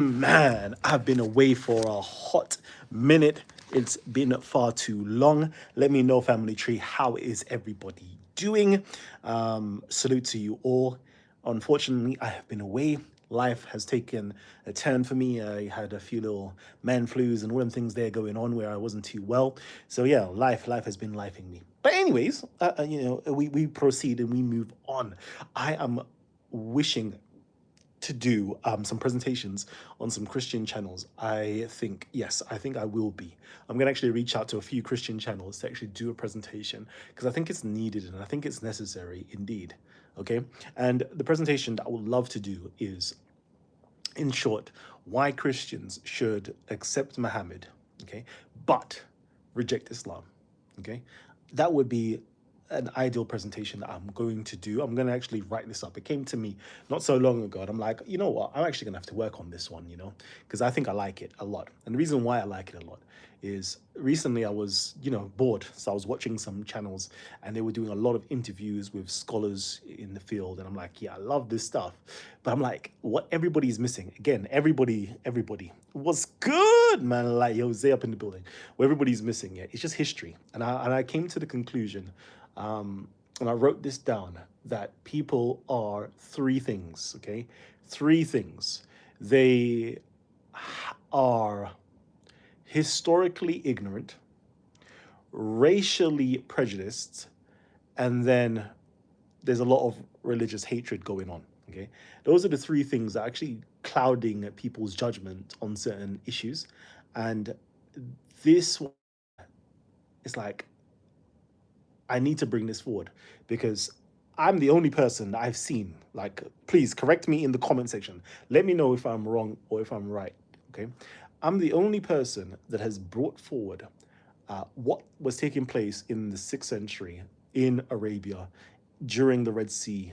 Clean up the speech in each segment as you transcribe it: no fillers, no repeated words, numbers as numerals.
Man, I've been away for a hot minute. It's been far too long. Let me know, family tree, how is everybody doing? Salute to you all. Unfortunately, I have been away. Life has taken a turn for me. I had a few little man flus and all them things there going on where I wasn't too well. So yeah, life has been lifing me. But anyways, we proceed and we move on. I am wishing to do some presentations on some Christian channels. I think, yes, I think I will be. I'm going to actually reach out to a few Christian channels to actually do a presentation because I think it's needed and I think it's necessary indeed. Okay. And the presentation that I would love to do is, in short, why Christians should accept Muhammad, okay, but reject Islam, okay? That would be an ideal presentation that I'm going to do. I'm going to actually write this up. It came to me not so long ago, and I'm like, you know what? I'm actually going to have to work on this one, because I think I like it a lot. And the reason why I like it a lot is recently I was, bored. So I was watching some channels and they were doing a lot of interviews with scholars in the field. And I'm like, yeah, I love this stuff. But I'm like, what everybody's missing, again, everybody was good, man. Like Jose up in the building. What everybody's missing, yeah, it's just history. And I came to the conclusion, and I wrote this down, that people are three things, okay? Three things. They are historically ignorant, racially prejudiced, and then there's a lot of religious hatred going on. Okay, those are the three things that are actually clouding people's judgment on certain issues, and this is like, I need to bring this forward because I'm the only person that I've seen. Like, please correct me in the comment section. Let me know if I'm wrong or if I'm right. Okay, I'm the only person that has brought forward what was taking place in the 6th century in Arabia during the Red Sea.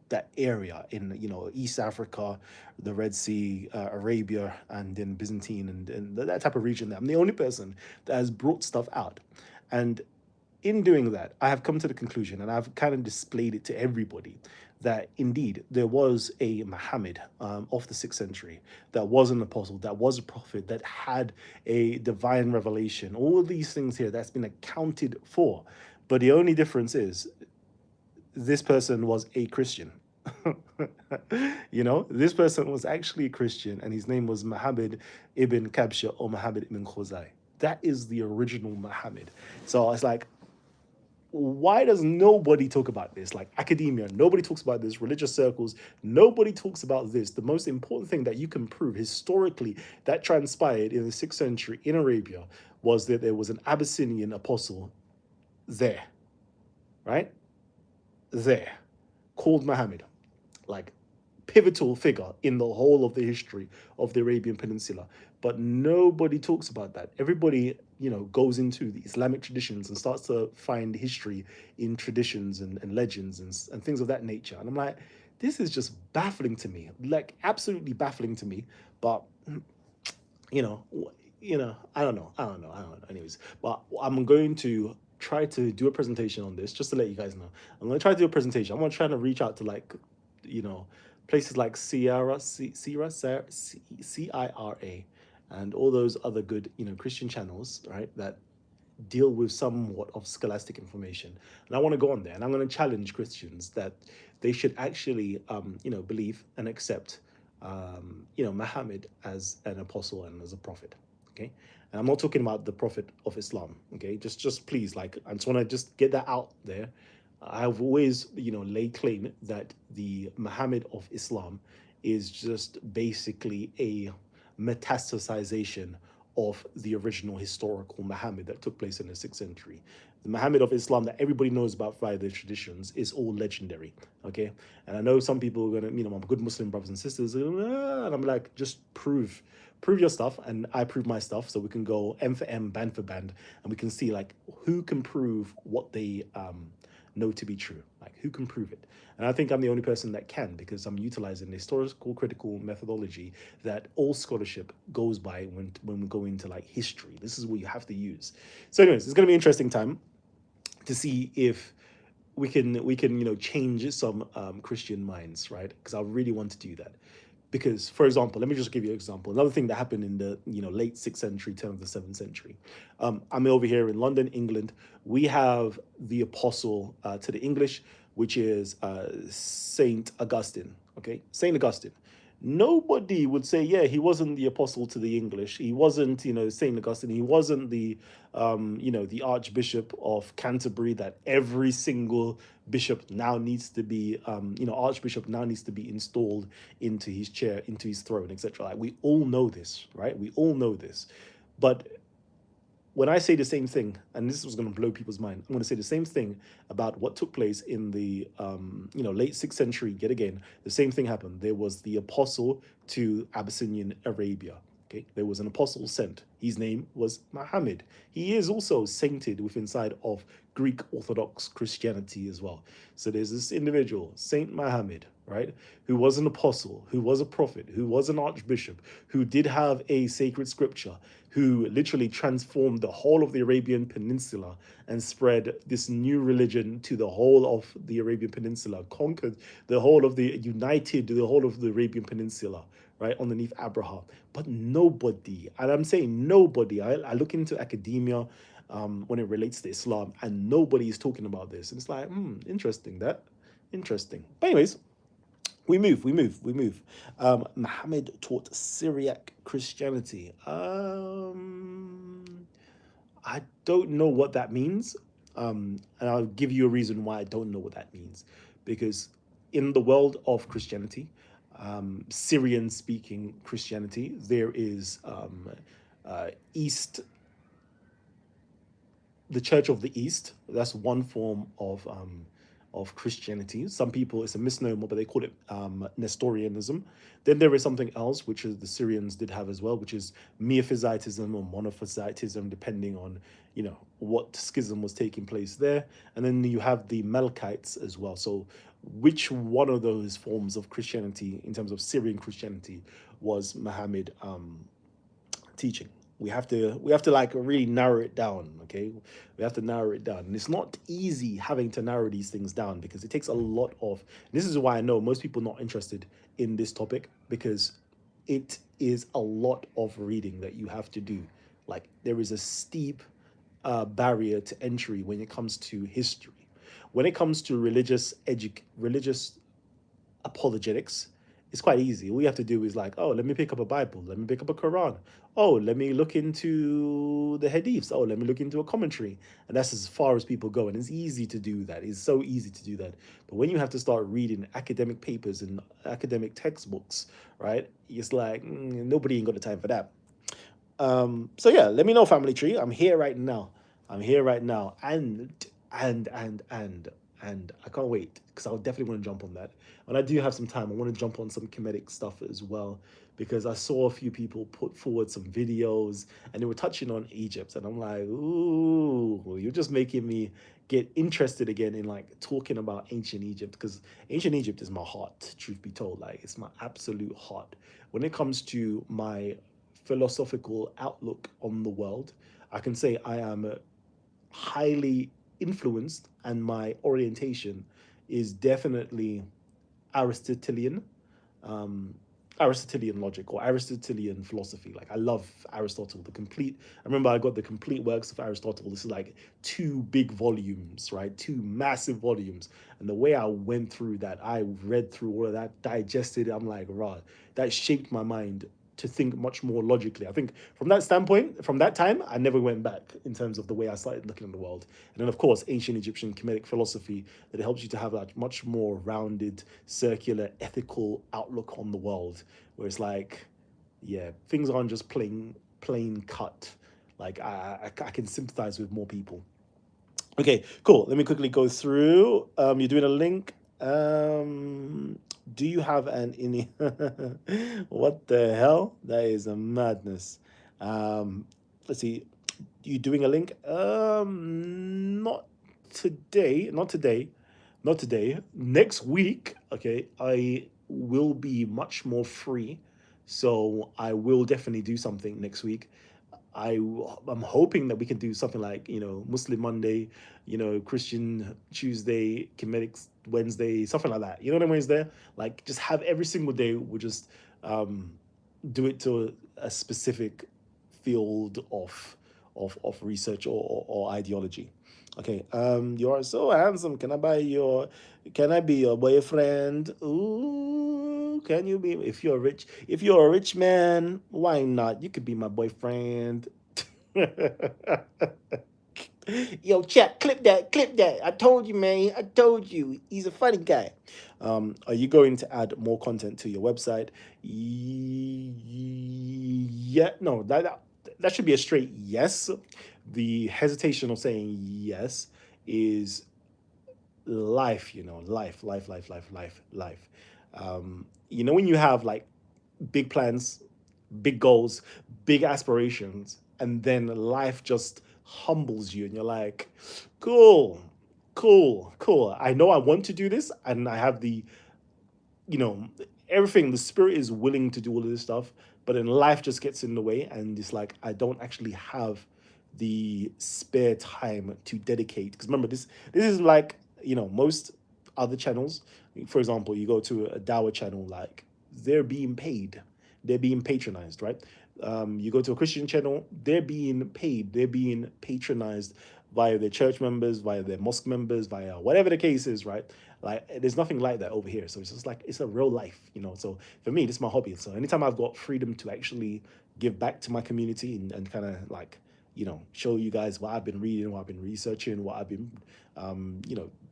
That area in East Africa, the Red Sea, Arabia, and then Byzantine, and that type of region. There, I'm the only person that has brought stuff out, and in doing that, I have come to the conclusion, and I've kind of displayed it to everybody, that indeed there was a Muhammad of the 6th century that was an apostle, that was a prophet, that had a divine revelation. All of these things here that's been accounted for. But the only difference is this person was a Christian. This person was actually a Christian, and his name was Muhammad ibn Kabsha or Muhammad ibn Khuzai. That is the original Muhammad. So it's like, why does nobody talk about this? Like academia, nobody talks about this. Religious circles, nobody talks about this. The most important thing that you can prove historically that transpired in the 6th century in Arabia was that there was an Abyssinian apostle there, right? There, called Muhammad, like pivotal figure in the whole of the history of the Arabian Peninsula. But nobody talks about that. Everybody, goes into the Islamic traditions and starts to find history in traditions and legends and things of that nature. And I'm like, this is just baffling to me, like absolutely baffling to me. But you know, I don't know. Anyways, but I'm going to try to do a presentation on this just to let you guys know. I'm going to try to do a presentation. I'm going to try to reach out to like, you know, places like CIRA, and all those other good, Christian channels, right? That deal with somewhat of scholastic information. And I want to go on there and I'm going to challenge Christians that they should actually, believe and accept, Muhammad as an apostle and as a prophet. Okay. And I'm not talking about the prophet of Islam. Okay. Just please, like, I just want to just get that out there. I've always, laid claim that the Muhammad of Islam is just basically a metastasization of the original historical Muhammad that took place in the 6th century. The Muhammad of Islam that everybody knows about via the traditions is all legendary. Okay. And I know some people are going to, my good Muslim brothers and sisters, and I'm like, just prove your stuff and I prove my stuff, so we can go M for M, band for band, and we can see like who can prove what they know to be true. Like, who can prove it? And I think I'm the only person that can, because I'm utilizing the historical critical methodology that all scholarship goes by when we go into like history. This is what you have to use. So anyways, it's going to be an interesting time to see if we can change some Christian minds, right? Because I really want to do that. Because, for example, let me just give you an example. Another thing that happened in the late 6th century, turn of the 7th century. I'm over here in London, England. We have the apostle to the English, which is Saint Augustine. Okay, Saint Augustine. Nobody would say, yeah, he wasn't the apostle to the English. He wasn't, Saint Augustine. He wasn't the Archbishop of Canterbury that every single bishop now needs to be, Archbishop now needs to be installed into his chair, into his throne, etc. Like, we all know this, right? We all know this. But when I say the same thing, and this was going to blow people's mind, I'm going to say the same thing about what took place in the late 6th century. Yet again, the same thing happened. There was the apostle to Abyssinian Arabia. Okay, there was an apostle sent. His name was Muhammad. He is also sainted within inside of Greek Orthodox Christianity as well. So there's this individual, Saint Muhammad, right, who was an apostle, who was a prophet, who was an archbishop, who did have a sacred scripture, who literally transformed the whole of the Arabian Peninsula and spread this new religion to the whole of the Arabian Peninsula, conquered the whole of the Arabian Peninsula, right, underneath Abraham. But nobody, and I'm saying nobody, I look into academia when it relates to Islam, and nobody is talking about this. And it's like, interesting. But anyways, we move. Muhammad taught Syriac Christianity. I don't know what that means. And I'll give you a reason why I don't know what that means. Because in the world of Christianity, Syrian-speaking Christianity, there is the Church of the East. That's one form of Christianity. Some people, it's a misnomer, but they call it Nestorianism. Then there is something else, which is the Syrians did have as well, which is Miaphysitism or Monophysitism, depending on, what schism was taking place there. And then you have the Melkites as well. So which one of those forms of Christianity, in terms of Syrian Christianity, was Muhammad teaching? We have to like really narrow it down. Okay, we have to narrow it down, and it's not easy having to narrow these things down, because it takes a lot of, this is why I know most people are not interested in this topic, because it is a lot of reading that you have to do. Like, there is a steep barrier to entry when it comes to history. When it comes to religious apologetics, it's quite easy. All you have to do is like, oh, let me pick up a Bible. Let me pick up a Quran. Oh, let me look into the Hadiths. Oh, let me look into a commentary. And that's as far as people go. And it's easy to do that. It's so easy to do that. But when you have to start reading academic papers and academic textbooks, right, it's like, nobody ain't got the time for that. So yeah, let me know, family tree. I'm here right now. And I can't wait, because I definitely want to jump on that. When I do have some time, I want to jump on some Kemetic stuff as well, because I saw a few people put forward some videos and they were touching on Egypt. And I'm like, ooh, you're just making me get interested again in like talking about ancient Egypt, because ancient Egypt is my heart, truth be told. Like, it's my absolute heart. When it comes to my philosophical outlook on the world, I can say I am highly influenced, and my orientation is definitely Aristotelian logic or Aristotelian philosophy. Like, I love Aristotle, I remember I got the complete works of Aristotle. This is like 2 big volumes, right? 2 massive volumes. And the way I went through that, I read through all of that, digested it. I'm like, rah, that shaped my mind to think much more logically. I think from that standpoint, from that time, I never went back in terms of the way I started looking at the world. And then, of course, ancient Egyptian Kemetic philosophy, that helps you to have a much more rounded, circular, ethical outlook on the world, where it's like, yeah, things aren't just plain cut. Like, I can sympathize with more people. Okay, cool. Let me quickly go through. You're doing a link. Do you have an ini? What the hell? That is a madness. Let's see. You doing a link? Not today. Next week, okay, I will be much more free, so I will definitely do something next week. I'm hoping that we can do something like, Muslim Monday, Christian Tuesday, Kemetic Wednesday, something like that. You know what I mean? There, like, just have every single day. We're just do it to a specific field of research or ideology. Okay, you are so handsome. Can I be your boyfriend? Ooh, can you be if you're a rich man, why not? You could be my boyfriend. Yo, chat, clip that. I told you, man. I told you. He's a funny guy. Are you going to add more content to your website? Yeah, no, that should be a straight yes. The hesitation of saying yes is life, life. When you have like big plans, big goals, big aspirations, and then life just humbles you and you're like, cool, cool. I know I want to do this and I have you know, everything, the spirit is willing to do all of this stuff, but then life just gets in the way and it's like I don't actually have the spare time to dedicate. Because remember, this is like, most other channels. For example, you go to a Dawa channel, like they're being paid, they're being patronized, right? You go to a Christian channel, they're being paid, they're being patronized via their church members, via their mosque members, via whatever the case is, right? Like, there's nothing like that over here. So it's just like, it's a real life. So for me, this is my hobby. So anytime I've got freedom to actually give back to my community and kind of like, show you guys what I've been reading, what I've been researching, what I've been,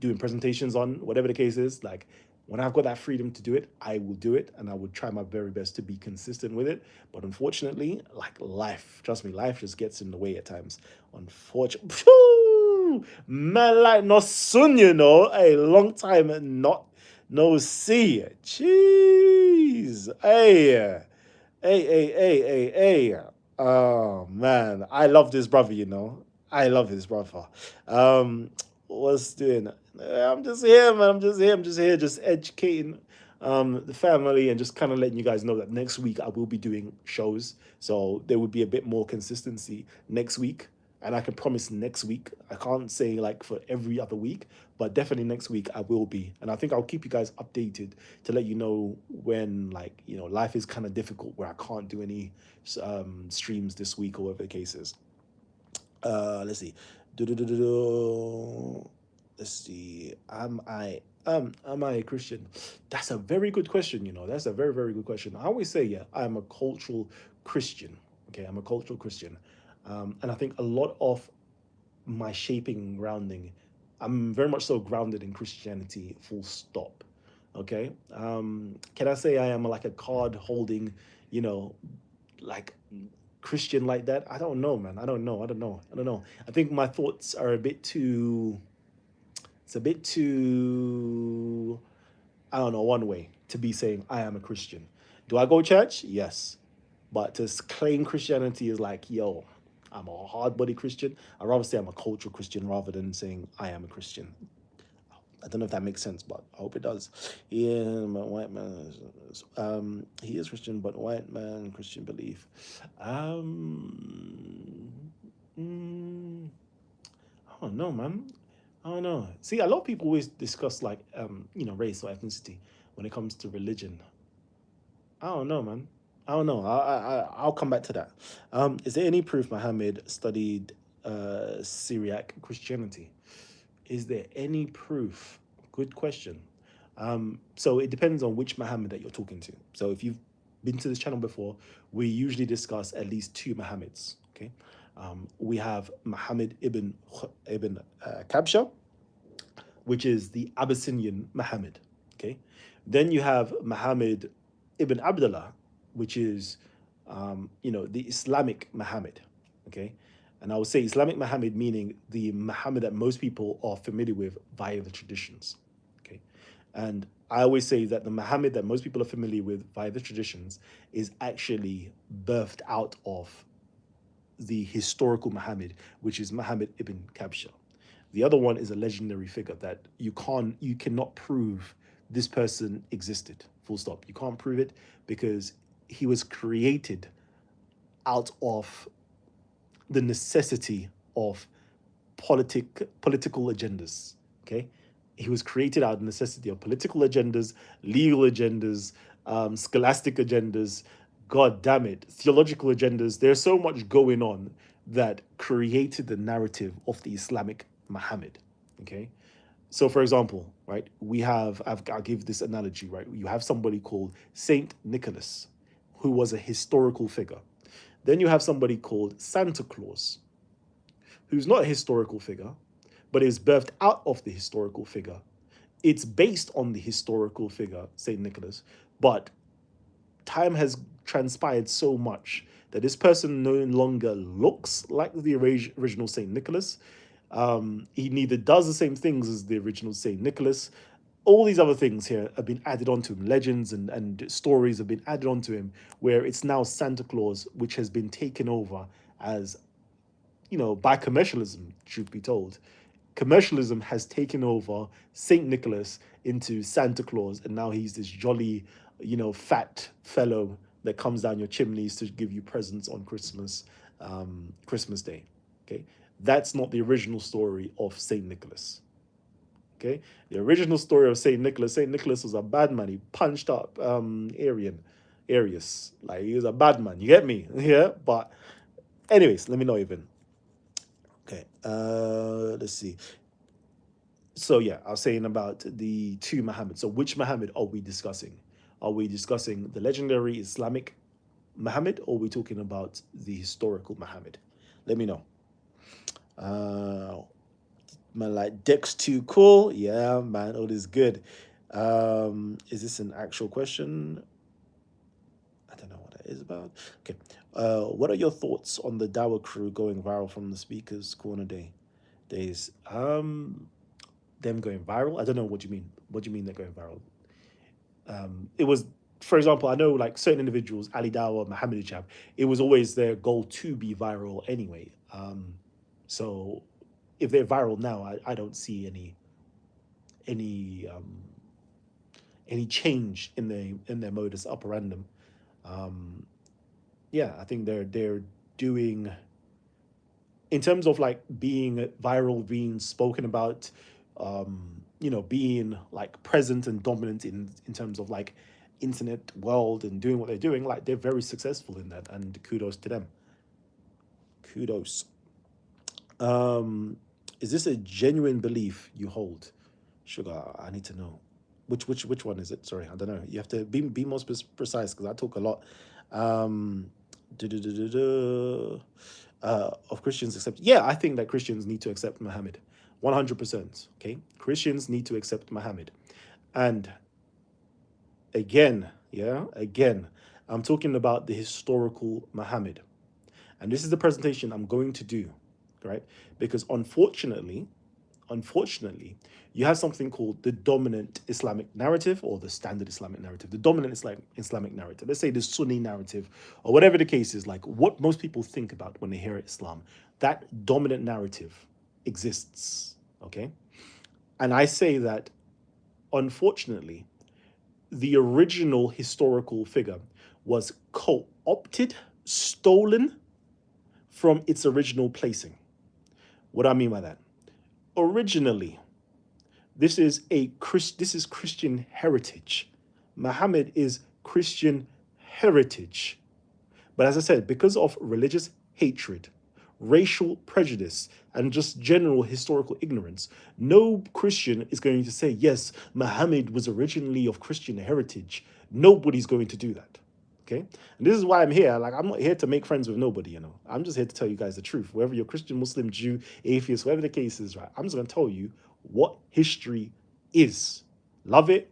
doing presentations on, whatever the case is, like, when I've got that freedom to do it, I will do it, and I would try my very best to be consistent with it. But unfortunately, like life, trust me, life just gets in the way at times. Unfortunately, man, like no soon, a long time not no see. Jeez, hey. Oh man, I love this brother. I love his brother. What's doing? I'm just here, man. I'm just here, just educating the family and just kind of letting you guys know that next week I will be doing shows. So there would be a bit more consistency next week. And I can promise next week. I can't say like for every other week, but definitely next week I will be. And I think I'll keep you guys updated to let you know when, like, life is kind of difficult where I can't do any streams this week or whatever the case is. Let's see. Do-do-do-do-do. Let's see. Am I a Christian? That's a very good question. That's a very, very good question. I always say, yeah, I'm a cultural Christian. Okay, I'm a cultural Christian. And I think a lot of my shaping and grounding, I'm very much so grounded in Christianity, full stop. Okay. Can I say I am like a card holding, like Christian like that? I don't know, man. I don't know. I think my thoughts are it's a bit too, I don't know, one way to be saying I am a Christian. Do I go to church? Yes. But to claim Christianity is like, yo, I'm a hard body Christian. I'd rather say I'm a cultural Christian rather than saying I am a Christian. I don't know if that makes sense, but I hope it does. Yeah, my white man. He is Christian, but white man Christian belief. I don't know, man. I don't know. See, a lot of people always discuss like race or ethnicity when it comes to religion. I don't know, man. I don't know. I'll come back to that. Is there any proof Muhammad studied Syriac Christianity? Is there any proof? Good question. So it depends on which Muhammad that you're talking to. So if you've been to this channel before, we usually discuss at least two Muhammads. Okay, we have Muhammad ibn Kabsha, which is the Abyssinian Muhammad. Okay, then you have Muhammad ibn Abdullah, which is the Islamic Muhammad. Okay, and I would say Islamic Muhammad meaning the Muhammad that most people are familiar with via the traditions. Okay, and I always say that the Muhammad that most people are familiar with via the traditions is actually birthed out of the historical Muhammad, which is Muhammad ibn Kabsha. The other one is a legendary figure that you cannot prove this person existed. Full stop. You can't prove it because he was created out of the necessity of political agendas. Okay, he was created out of the necessity of political agendas, legal agendas, scholastic agendas, god damn it, theological agendas. There's so much going on that created the narrative of the Islamic Muhammad. Okay. So, for example, right, I'll give this analogy, right? You have somebody called Saint Nicholas, who was a historical figure. Then you have somebody called Santa Claus, who's not a historical figure, but is birthed out of the historical figure. It's based on the historical figure, Saint Nicholas, but time has transpired so much that this person no longer looks like the original Saint Nicholas. He neither does the same things as the original Saint Nicholas. All these other things here have been added onto him. Legends and stories have been added onto him, where it's now Santa Claus, which has been taken over as, by commercialism, truth be told. Commercialism has taken over Saint Nicholas into Santa Claus, and now he's this jolly, fat fellow that comes down your chimneys to give you presents on Christmas Day. Okay, that's not the original story of Saint Nicholas. Okay, the original story of Saint Nicholas. Saint Nicholas was a bad man. He punched up Arius. Like, he was a bad man. You get me? Yeah. But anyways, let me know even. Okay. Let's see. So yeah, I was saying about the two Muhammad. So which Muhammad are we discussing? Are we discussing the legendary Islamic Muhammad, or are we talking about the historical Muhammad? Let me know. Man, like Dex too cool. Yeah, man, all is good. Is this an actual question? I don't know what that is about. Okay. What are your thoughts on the Dawa crew going viral from the speakers corner days? Them going viral? I don't know what you mean. What do you mean they're going viral? It was, for example, I know like certain individuals, Ali Dawa, Muhammad Hijab, it was always their goal to be viral anyway. So if they're viral now, I don't see any change in their modus operandum. Yeah, I think they're doing, in terms of like being viral, being spoken about, being like present and dominant in terms of like internet world and doing what they're doing, like they're very successful in that, and kudos to them. Kudos. Is this a genuine belief you hold? Sugar, I need to know. Which one is it? Sorry, I don't know. You have to be more precise, because I talk a lot. Of Christians accept. Yeah, I think that Christians need to accept Muhammad, 100%. Okay, Christians need to accept Muhammad, and again, I'm talking about the historical Muhammad, and this is the presentation I'm going to do, right? Because unfortunately, you have something called the dominant Islamic narrative, or the standard Islamic narrative, the dominant Islamic narrative. Let's say the Sunni narrative, or whatever the case is, like what most people think about when they hear Islam. That dominant narrative exists, okay? And I say that, unfortunately, the original historical figure was co-opted, stolen from its original placing. What do I mean by that? Originally, this is Christian heritage. Muhammad is Christian heritage. But as I said, because of religious hatred, racial prejudice, and just general historical ignorance, no Christian is going to say, yes, Muhammad was originally of Christian heritage. Nobody's going to do that. Okay? And this is why I'm here. Like, I'm not here to make friends with nobody, I'm just here to tell you guys the truth. Whether you're Christian, Muslim, Jew, atheist, whatever the case is, right? I'm just going to tell you what history is. Love it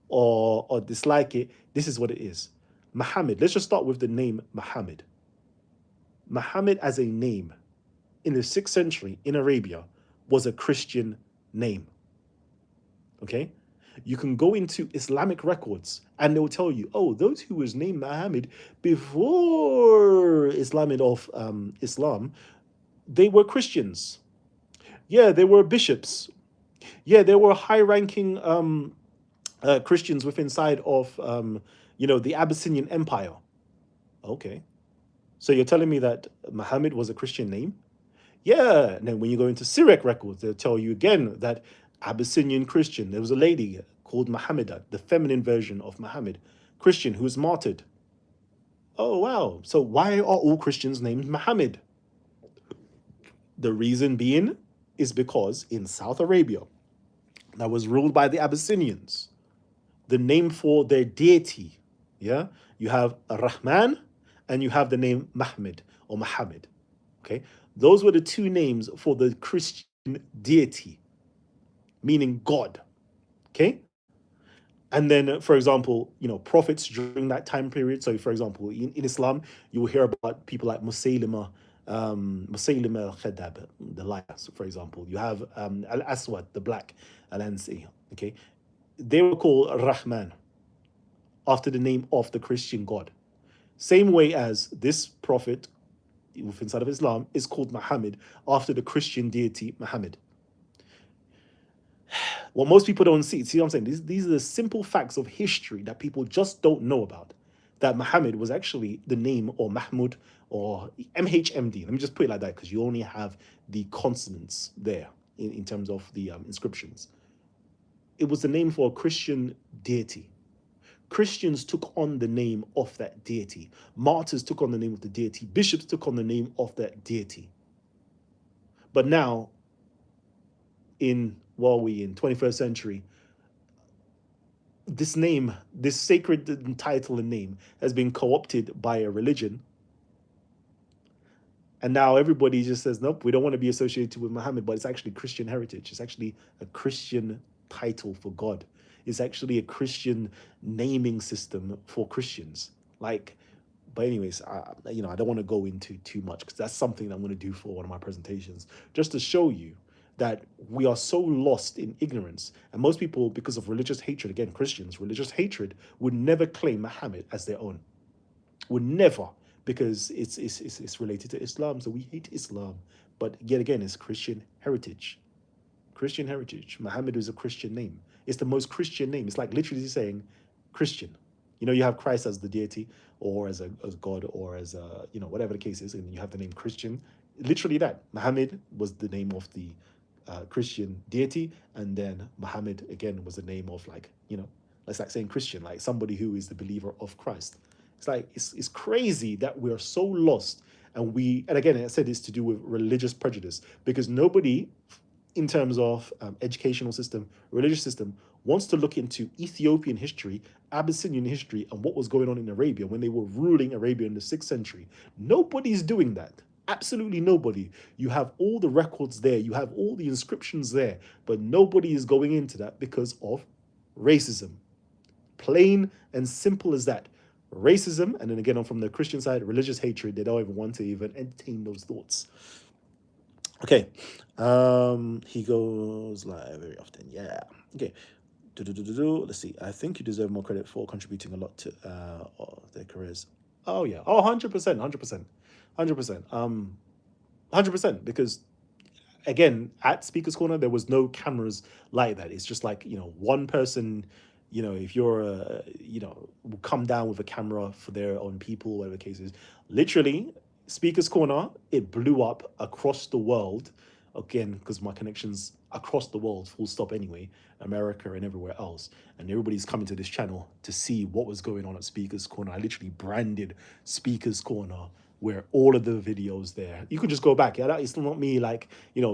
or dislike it, this is what it is. Muhammad, let's just start with the name Muhammad. Muhammad as a name in the 6th century in Arabia was a Christian name. Okay? You can go into Islamic records and they'll tell you, oh, those who was named Muhammad before Islam, they were Christians. Yeah, they were bishops. Yeah, they were high-ranking Christians within inside of, the Abyssinian Empire. Okay. So you're telling me that Muhammad was a Christian name? Yeah. And then when you go into Syriac records, they'll tell you again that Abyssinian Christian. There was a lady called Muhammada, the feminine version of Muhammad, Christian who was martyred. Oh, wow. So why are all Christians named Muhammad? The reason being is because in South Arabia, that was ruled by the Abyssinians, the name for their deity, yeah, you have Rahman and you have the name Mahmed or Muhammad. Okay, those were the two names for the Christian deity, meaning God. Okay, and then, for example, prophets during that time period. So, for example, in Islam, you will hear about people like Musaylima al-Khadab, the liar, for example. You have Al-Aswad, the black, Al-Ansi. Okay, they were called Rahman after the name of the Christian God. Same way as this prophet inside of Islam is called Muhammad after the Christian deity Muhammad. What most people don't see what I'm saying? These are the simple facts of history that people just don't know about. That Muhammad was actually the name, or Mahmud, or MHMD. Let me just put it like that because you only have the consonants there in terms of the inscriptions. It was the name for a Christian deity. Christians took on the name of that deity. Martyrs took on the name of the deity. Bishops took on the name of that deity. But now, in 21st century, this name, this sacred title and name, has been co-opted by a religion. And now everybody just says, nope, we don't want to be associated with Muhammad, but it's actually Christian heritage. It's actually a Christian title for God. It's actually a Christian naming system for Christians. But anyways, I don't want to go into too much because that's something I'm going to do for one of my presentations, just to show you that we are so lost in ignorance. And most people, because of religious hatred, again, Christians, religious hatred, would never claim Muhammad as their own. Would never, because it's related to Islam. So we hate Islam. But yet again, it's Christian heritage. Christian heritage. Muhammad is a Christian name. It's the most Christian name. It's like literally saying Christian. You have Christ as the deity, or as God, or as whatever the case is, and you have the name Christian. Literally that. Muhammad was the name of the Christian deity, and then Muhammad again was the name of it's like saying Christian, like somebody who is the believer of Christ. It's like it's crazy that we are so lost, and again I said it's to do with religious prejudice, because nobody in terms of educational system, religious system, wants to look into Ethiopian history, Abyssinian history, and what was going on in Arabia when they were ruling Arabia in the 6th century. Nobody's doing that. Absolutely nobody. You have all the records there, you have all the inscriptions there, but nobody is going into that because of racism. Plain and simple as that. Racism, and then again, from the Christian side, religious hatred. They don't even want to even entertain those thoughts. Okay, he goes live very often. Yeah. Okay. Let's see. I think you deserve more credit for contributing a lot to their careers. Oh yeah. Oh, 100%, 100%, 100%. 100%. Because again, at Speaker's Corner, there was no cameras like that. It's just like, one person, if you're, will come down with a camera for their own people, whatever the case is. Literally, Speaker's Corner, it blew up across the world. Again, because my connections across the world, full stop anyway, America and everywhere else. And everybody's coming to this channel to see what was going on at Speaker's Corner. I literally branded Speaker's Corner where all of the videos there. You could just go back. Yeah, it's not me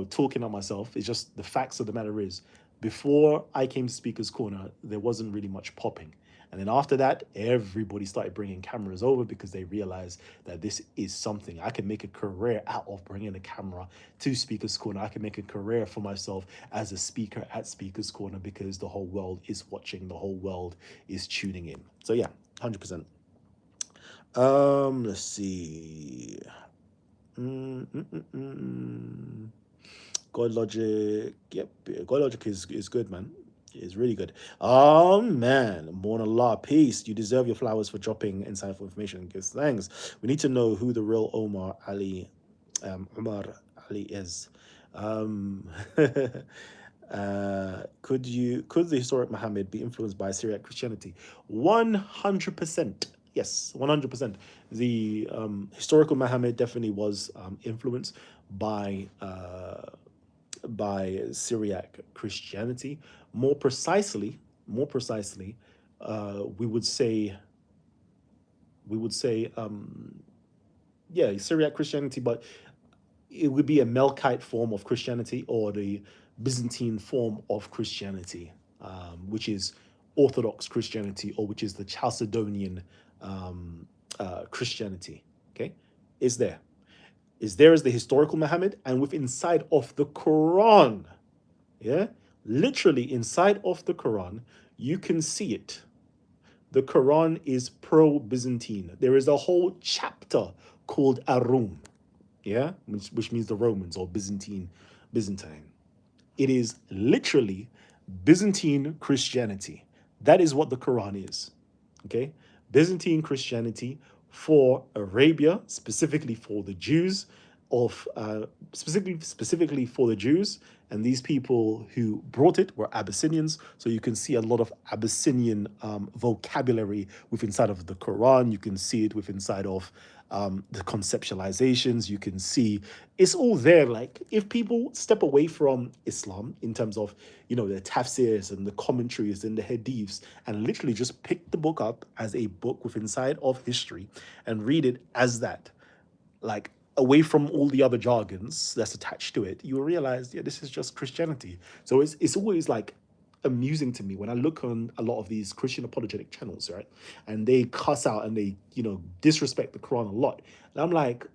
talking at myself. It's just the facts of the matter is, before I came to Speaker's Corner, there wasn't really much popping. And then after that, everybody started bringing cameras over because they realized that this is something. I can make a career out of bringing a camera to Speaker's Corner. I can make a career for myself as a speaker at Speaker's Corner because the whole world is watching, the whole world is tuning in. So yeah, 100%. Let's see. God Logic. Yep, God Logic is good, man. It's really good. Oh man, born Allah, peace. You deserve your flowers for dropping insightful information. Gives thanks. We need to know who the real Umar Ali is. Could the historic Muhammad be influenced by Syriac Christianity? 100%. Yes, 100%. The historical Muhammad definitely was influenced by Syriac Christianity. More precisely, we would say we would say, yeah, Syriac Christianity, but it would be a Melkite form of Christianity or the Byzantine form of Christianity, which is Orthodox Christianity, or which is the Chalcedonian Christianity. Okay, is there? Is there as the historical Muhammad, and with inside of the Quran, yeah, literally inside of the Quran, you can see it. The Quran is pro-Byzantine. There is a whole chapter called Arum, yeah, which means the Romans or Byzantine. It is literally Byzantine Christianity. That is what the Quran is. Okay, Byzantine Christianity for Arabia, specifically for the Jews, of specifically for the Jews, and these people who brought it were Abyssinians. So you can see a lot of Abyssinian vocabulary within inside of the Quran. You can see it within inside of the conceptualizations. You can see it's all there. Like if people step away from Islam in terms of, you know, the tafsirs and the commentaries and the hadiths, and literally just pick the book up as a book within inside of history and read it as that, like away from all the other jargons that's attached to it, you'll realize, yeah, this is just Christianity. So it's always like amusing to me when I look on a lot of these Christian apologetic channels, right? And they cuss out and they, you know, disrespect the Quran a lot. And I'm like,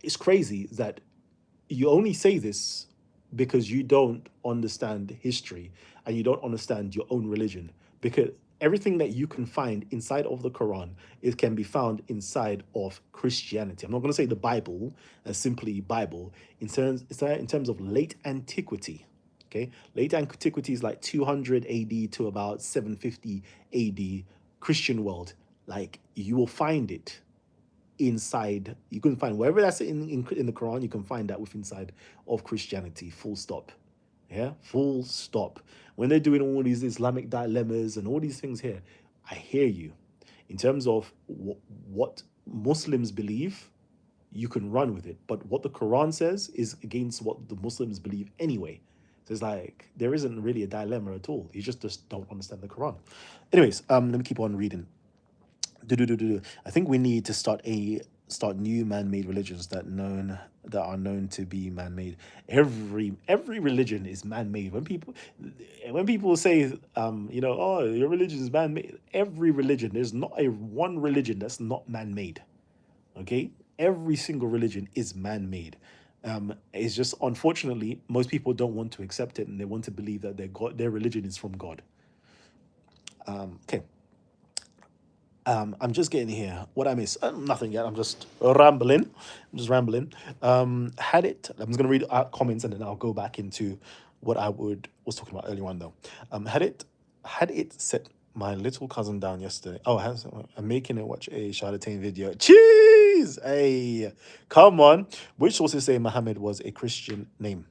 it's crazy that you only say this because you don't understand history and you don't understand your own religion. Because everything that you can find inside of the Quran, it can be found inside of Christianity. I'm not going to say the Bible as simply Bible in terms of late antiquity. Okay, late antiquity is like 200 AD to about 750 AD Christian world. Like you will find it inside. You can find wherever that's in the Quran. You can find that within inside of Christianity. Full stop. Yeah, full stop. When they're doing all these Islamic dilemmas and all these things here, I hear you. In terms of what Muslims believe, you can run with it. But what the Quran says is against what the Muslims believe anyway. So it's like there isn't really a dilemma at all. You just don't understand the Quran. Anyways, let me keep on reading. I think we need to start new man-made religions that are known to be man-made. Every religion is man-made. When people say you know, oh, your religion is man-made, every religion, there's not a one religion that's not man-made. Okay, every single religion is man-made. It's just unfortunately most people don't want to accept it, and they want to believe that their religion is from God. Okay. I'm just getting here. What I miss? Nothing yet. I'm just rambling. Had it. I'm just gonna read out comments and then I'll go back into what was talking about earlier on though. Had it set my little cousin down yesterday. Oh, I'm making her watch a charlatan video. Jeez, hey, come on. Which sources say Muhammad was a Christian name?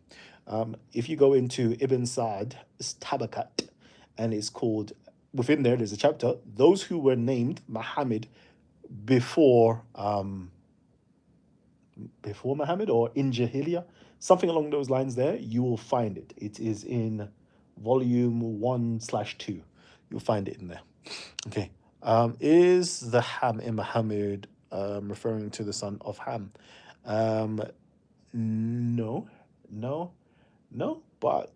If you go into Ibn Sa'd's Tabakat, and it's called, within there's a chapter, those who were named Muhammad before Muhammad or in Jahiliyyah, something along those lines there, you will find it. It is in volume 1/2. You'll find it in there. Okay. Is the Ham in Muhammad referring to the son of Ham? No, no, no, but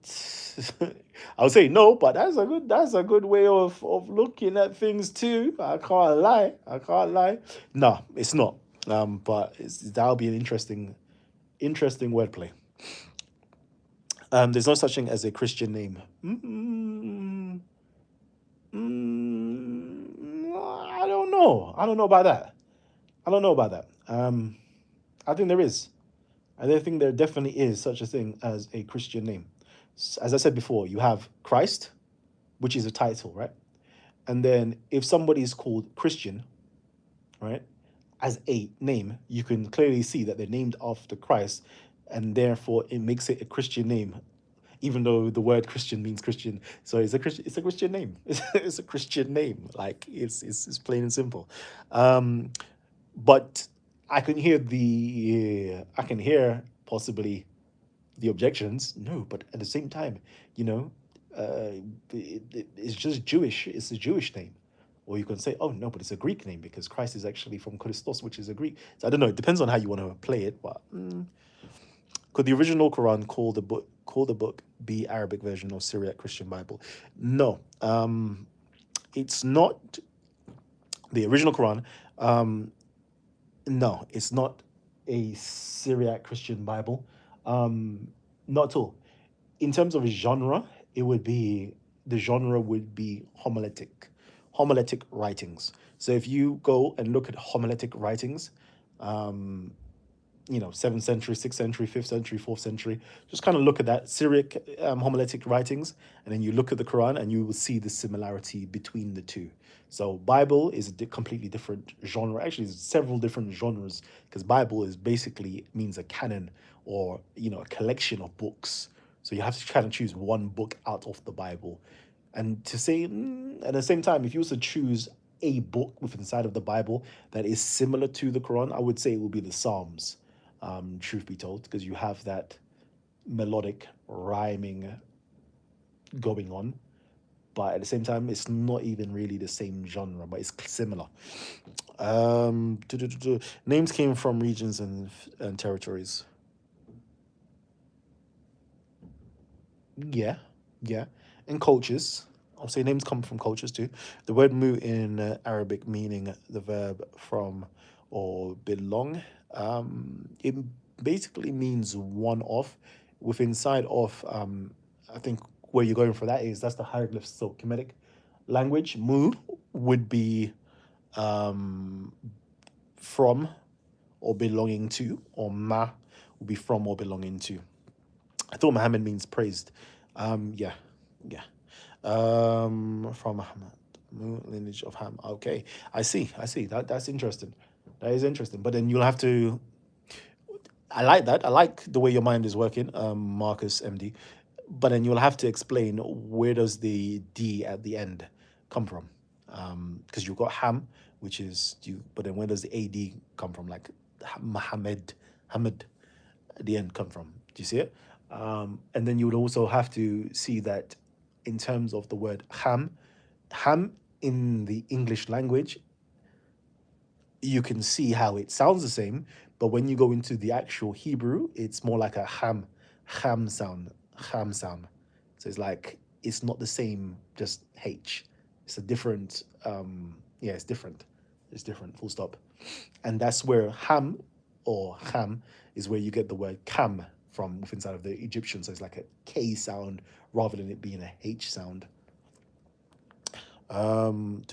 I would say no, but that's a good way of looking at things too. I can't lie. No, it's not. But that'll be an interesting wordplay. There's no such thing as a Christian name. I don't know. I don't know about that. I think there is. I don't think there definitely is such a thing as a Christian name. As I said before, you have Christ, which is a title, right? And then if somebody is called Christian, right, as a name, you can clearly see that they're named after Christ, and therefore it makes it a Christian name, even though the word Christian means Christian. So it's a Christian name. It's a Christian name. Like it's plain and simple. But I can hear possibly the objections. No, but at the same time, you know, it's just Jewish. It's a Jewish name. Or you can say, oh no, but it's a Greek name because Christ is actually from Christos, which is a Greek. So I don't know. It depends on how you want to play it. But could the original Quran call the book be Arabic version or Syriac Christian Bible? No, it's not the original Quran. No, it's not a Syriac Christian Bible. Not at all. In terms of genre, it would be the genre would be homiletic writings. So if you go and look at homiletic writings, um, 7th century, 6th century, 5th century, 4th century, just kind of look at that Syriac homiletic writings, and then you look at the Quran, and you will see the similarity between the two. So Bible is a completely different genre. Actually, there's several different genres because Bible is basically means a canon or a collection of books. So you have to kind of choose one book out of the Bible. And to say, at the same time, if you also choose a book within inside of the Bible that is similar to the Quran, I would say it will be the Psalms, truth be told, because you have that melodic rhyming going on. But at the same time, it's not even really the same genre, but it's similar. Names came from regions and territories. Yeah, yeah. And cultures. I'll say names come from cultures too. The word mu in Arabic meaning the verb from or belong. It basically means one of. With inside of, I think where you're going for that is that's the hieroglyphs. So Kemetic language, mu would be from or belonging to, or ma would be from or belonging to. I thought Muhammad means praised. Yeah, yeah. From Muhammad, lineage of Ham. Okay, I see. That's interesting. That is interesting. But then you'll have to. I like that. I like the way your mind is working, Marcus MD. But then you'll have to explain where does the D at the end come from? Because you've got Ham, which is you. But then where does the AD come from? Like Hamid at the end come from? Do you see it? And then you would also have to see that in terms of the word ham in the English language, you can see how it sounds the same, but when you go into the actual Hebrew, it's more like a ham sound. So it's like it's not the same, just H. It's a different. It's different. It's different. Full stop. And that's where ham or ham is where you get the word kam from within inside of the Egyptian. So it's like a K sound rather than it being a H sound. And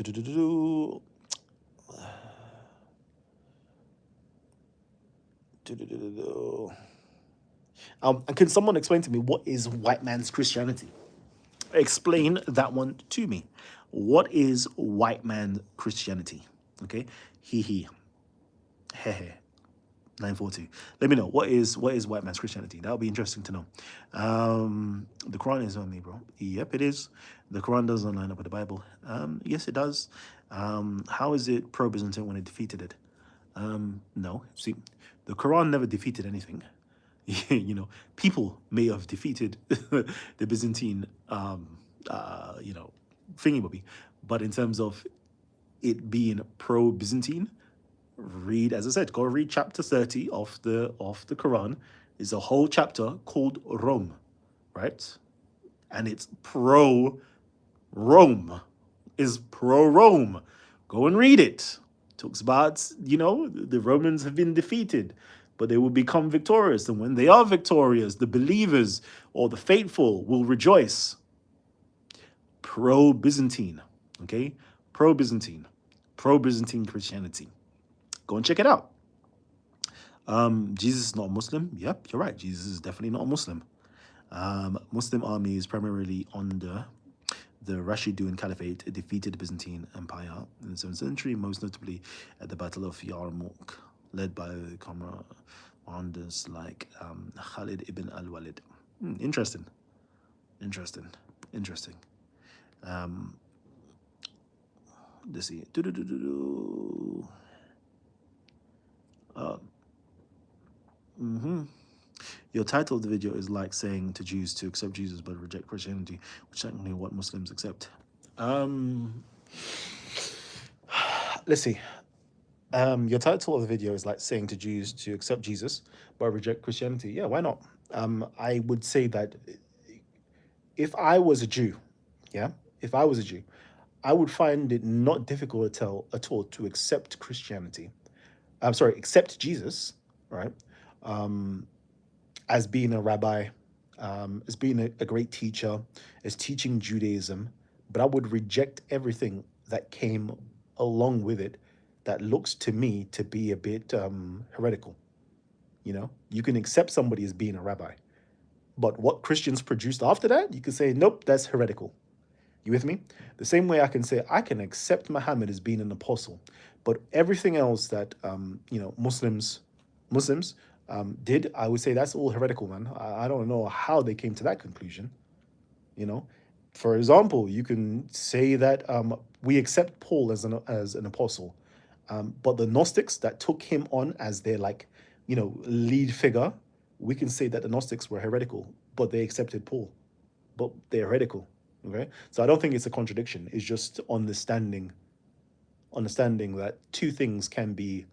can someone explain to me what is white man's Christianity? Explain that one to me. What is white man Christianity? Okay, he 942. Let me know what is white man's Christianity. That would be interesting to know. The Quran is on me, bro. Yep, it is. The Quran doesn't line up with the Bible. Yes, it does. How is it pro-Byzantine when it defeated it? No. See, the Quran never defeated anything. People may have defeated the Byzantine, thingy-bobby, but in terms of it being pro-Byzantine, read, as I said, go read chapter 30 of the Quran. Is a whole chapter called Rome, right? And it's pro-Rome. Is pro-Rome. Go and read it. Talks about, the Romans have been defeated, but they will become victorious. And when they are victorious, the believers or the faithful will rejoice. Pro-Byzantine, okay? Pro-Byzantine Christianity. Go and check it out. Jesus is not a Muslim. Yep, you're right. Jesus is definitely not a Muslim. Muslim armies primarily under the Rashidun Caliphate defeated the Byzantine Empire in the 7th century, most notably at the Battle of Yarmouk, led by commanders like Khalid ibn al-Walid. Interesting. Let's see. Your title of the video is like saying to Jews to accept Jesus but reject Christianity, which is technically what Muslims accept. let's see. Your title of the video is like saying to Jews to accept Jesus but reject Christianity. Yeah, why not? I would say that if I was a Jew, yeah, if I was a Jew, I would find it not difficult at all to accept Christianity. I'm sorry, accept Jesus, right? Um, as being a rabbi, as being a great teacher, as teaching Judaism, but I would reject everything that came along with it that looks to me to be a bit heretical. You know, you can accept somebody as being a rabbi, but what Christians produced after that, you can say, nope, that's heretical. You with me? The same way I can say I can accept Muhammad as being an apostle, but everything else that Muslims did, I would say that's all heretical, man. I don't know how they came to that conclusion. You know, for example, you can say that we accept Paul as an apostle, but the Gnostics that took him on as their lead figure, we can say that the Gnostics were heretical, but they accepted Paul, but they're heretical. Okay, so I don't think it's a contradiction. It's just understanding that two things can be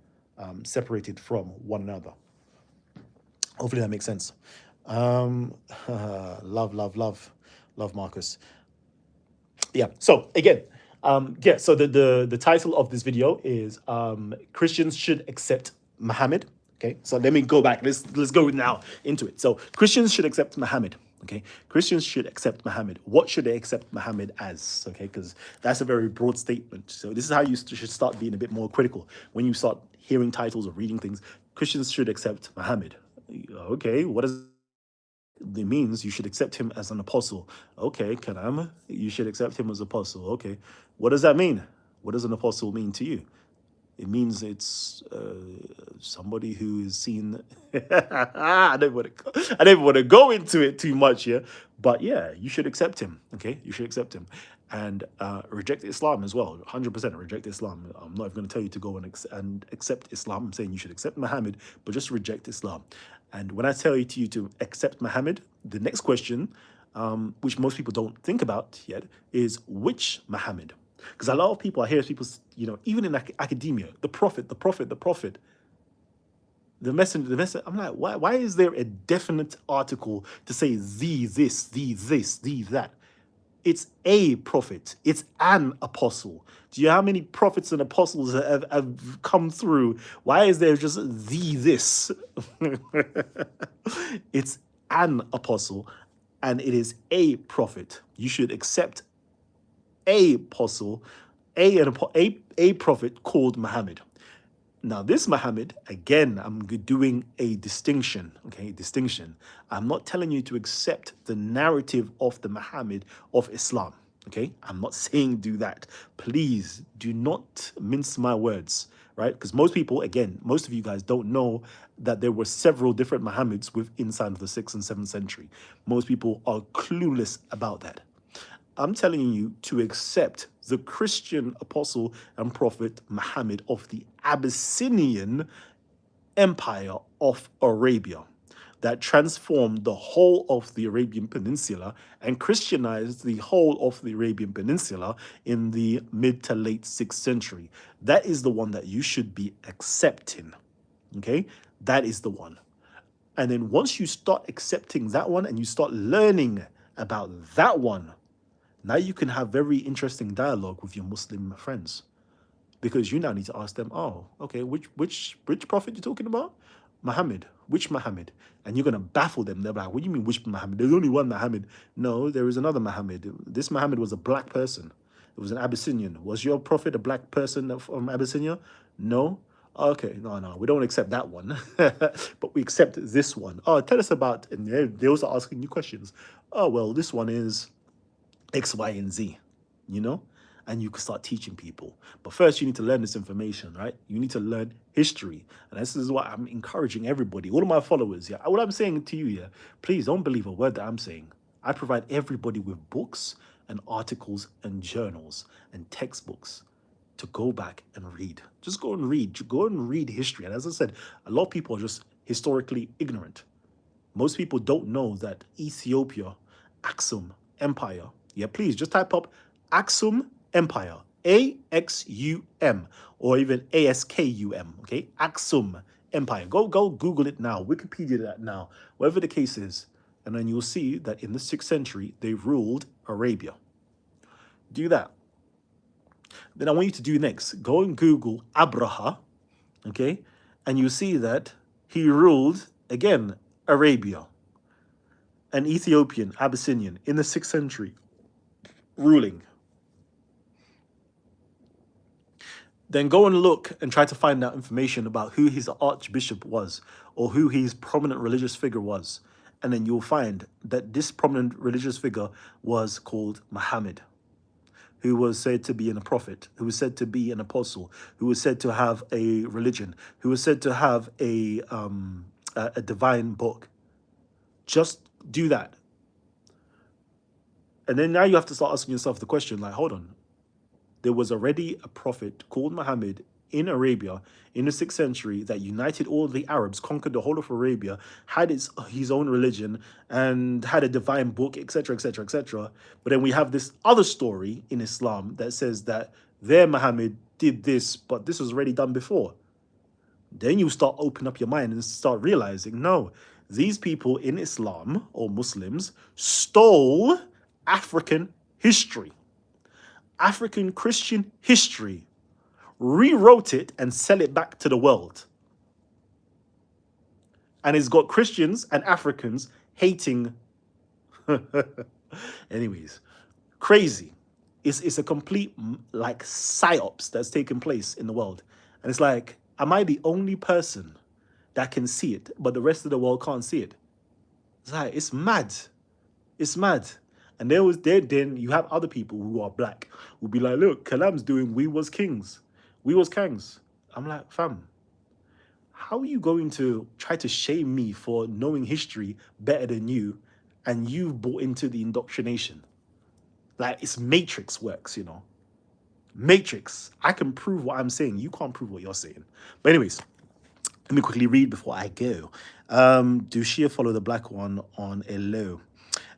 separated from one another. Hopefully that makes sense. Love, Marcus. Yeah. So again, yeah. So the title of this video is Christians should accept Muhammad. Okay. So let me go back. Let's go now into it. So Christians should accept Muhammad. Okay. Christians should accept Muhammad. What should they accept Muhammad as? Okay, because that's a very broad statement. So this is how you should start being a bit more critical when you start hearing titles or reading things. Christians should accept Muhammad. Okay, what does it means? You should accept him as an apostle. Okay, Karam, you should accept him as apostle. Okay, what does that mean? What does an apostle mean to you? It means it's somebody who is seen. I don't want to go into it too much here, but yeah, you should accept him. Okay, you should accept him, and reject Islam as well. 100% reject Islam. I'm not even going to tell you to go and accept Islam. I'm saying you should accept Muhammad, but just reject Islam. And when I tell you to accept Muhammad, the next question, which most people don't think about yet, is which Muhammad? Because a lot of people, I hear people, even in academia, the prophet, the prophet, the prophet, the messenger, the messenger. I'm like, why is there a definite article to say this, the that? It's a prophet. It's an apostle. Do you know how many prophets and apostles have come through? Why is there just this? It's an apostle, and it is a prophet. You should accept a apostle, a prophet called Muhammad. Now, this Muhammad, again, I'm doing a distinction, okay? Distinction. I'm not telling you to accept the narrative of the Muhammad of Islam, okay? I'm not saying do that. Please do not mince my words, right? Because most people, again, most of you guys don't know that there were several different Muhammads inside of the 6th and 7th century. Most people are clueless about that. I'm telling you to accept the Christian apostle and prophet Muhammad of the Abyssinian Empire of Arabia that transformed the whole of the Arabian Peninsula and Christianized the whole of the Arabian Peninsula in the mid to late 6th century. That is the one that you should be accepting, okay? That is the one. And then once you start accepting that one and you start learning about that one, now you can have very interesting dialogue with your Muslim friends, because you now need to ask them, oh, okay, which prophet you talking about? Muhammad. Which Muhammad? And you're gonna baffle them. They're like, what do you mean which Muhammad? There's only one Muhammad. No, there is another Muhammad. This Muhammad was a black person. It was an Abyssinian. Was your prophet a black person from Abyssinia? No. Okay, no, we don't accept that one, but we accept this one. Oh, tell us about, and they also asking you questions. Oh, well, this one is X, Y, and Z, and you can start teaching people. But first, you need to learn this information, right? You need to learn history. And this is what I'm encouraging everybody, all of my followers. Yeah, what I'm saying to you, yeah, please don't believe a word that I'm saying. I provide everybody with books and articles and journals and textbooks to go back and read. Just go and read. Go and read history. And as I said, a lot of people are just historically ignorant. Most people don't know that Ethiopia, Aksum Empire, yeah, please just type up Aksum Empire, AXUM, or even ASKUM, okay? Aksum Empire. Go Google it now, Wikipedia that now, whatever the case is, and then you'll see that in the 6th century, they ruled Arabia. Do that. Then I want you to do next. Go and Google Abraha, okay? And you see that he ruled, again, Arabia. An Ethiopian, Abyssinian, in the 6th century, ruling. Then go and look and try to find out information about who his archbishop was or who his prominent religious figure was. And then you'll find that this prominent religious figure was called Muhammad, who was said to be a prophet, who was said to be an apostle, who was said to have a religion, who was said to have a divine book. Just do that. And then now you have to start asking yourself the question, like, hold on. There was already a prophet called Muhammad in Arabia in the 6th century that united all the Arabs, conquered the whole of Arabia, had his own religion, and had a divine book, etc., etc., etc. But then we have this other story in Islam that says that their Muhammad did this, but this was already done before. Then you start opening up your mind and start realizing, no, these people in Islam, or Muslims, stole African history, African Christian history, rewrote it and sell it back to the world. And it's got Christians and Africans hating. Anyways, crazy. It's a complete like psyops that's taken place in the world. And it's like, am I the only person that can see it, but the rest of the world can't see it? It's like, it's mad. It's mad. And then you have other people who are black who'll be like, look, Kalam's doing We Was Kings. We Was Kangs. I'm like, fam, how are you going to try to shame me for knowing history better than you, and you've bought into the indoctrination? Like, it's Matrix works, you know. Matrix. I can prove what I'm saying. You can't prove what you're saying. But anyways, let me quickly read before I go. Do Shia follow the black one on a low?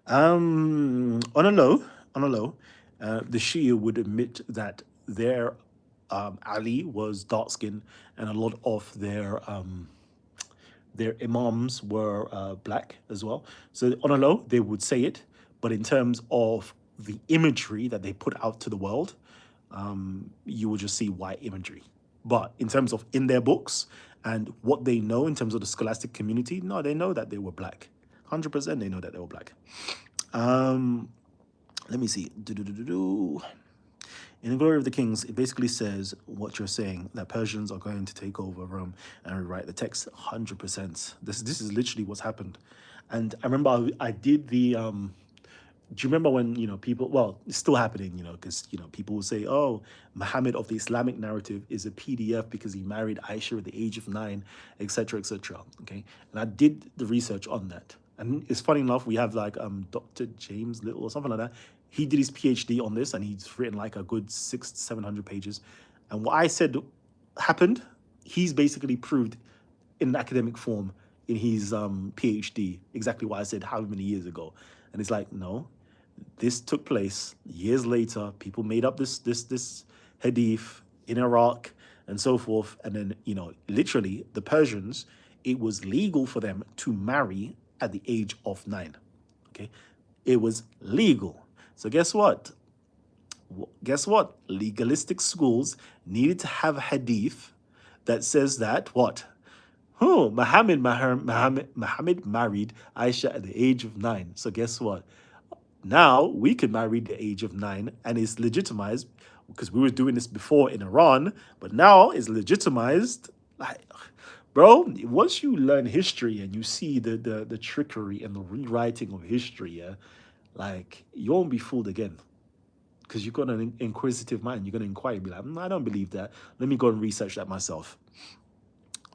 On a low, the Shia would admit that their Ali was dark-skinned, and a lot of their imams were black as well. So on a low, they would say it, but in terms of the imagery that they put out to the world, you will just see white imagery. But in terms of in their books and what they know in terms of the scholastic community, no, they know that they were black. 100% they know that they were black. Let me see. In the Glory of the Kings, it basically says what you're saying, that Persians are going to take over Rome and rewrite the text. 100%. This is literally what's happened. And I remember I did the... do you remember when, you know, people... Well, it's still happening, you know, because, you know, people will say, oh, Muhammad of the Islamic narrative is a PDF because he married Aisha at the age of 9, etc., etc. Okay? And I did the research on that. And it's funny enough, we have like Dr. James Little or something like that. He did his PhD on this, and he's written like a good 600-700 pages. And what I said happened, he's basically proved in academic form in his PhD exactly what I said how many years ago. And it's like, no, this took place years later. People made up this hadith in Iraq and so forth. And then, you know, literally the Persians, it was legal for them to marry at the age of 9. Okay, it was legal. So guess what? Legalistic schools needed to have a hadith that says that what? Oh, Muhammad married Aisha at the age of 9. So guess what? Now we can marry at the age of 9, and it's legitimized because we were doing this before in Iran, but now it's legitimized. Like, bro, once you learn history and you see the trickery and the rewriting of history, yeah, like, you won't be fooled again. Because you've got an inquisitive mind. You're going to inquire, be like, I don't believe that. Let me go and research that myself.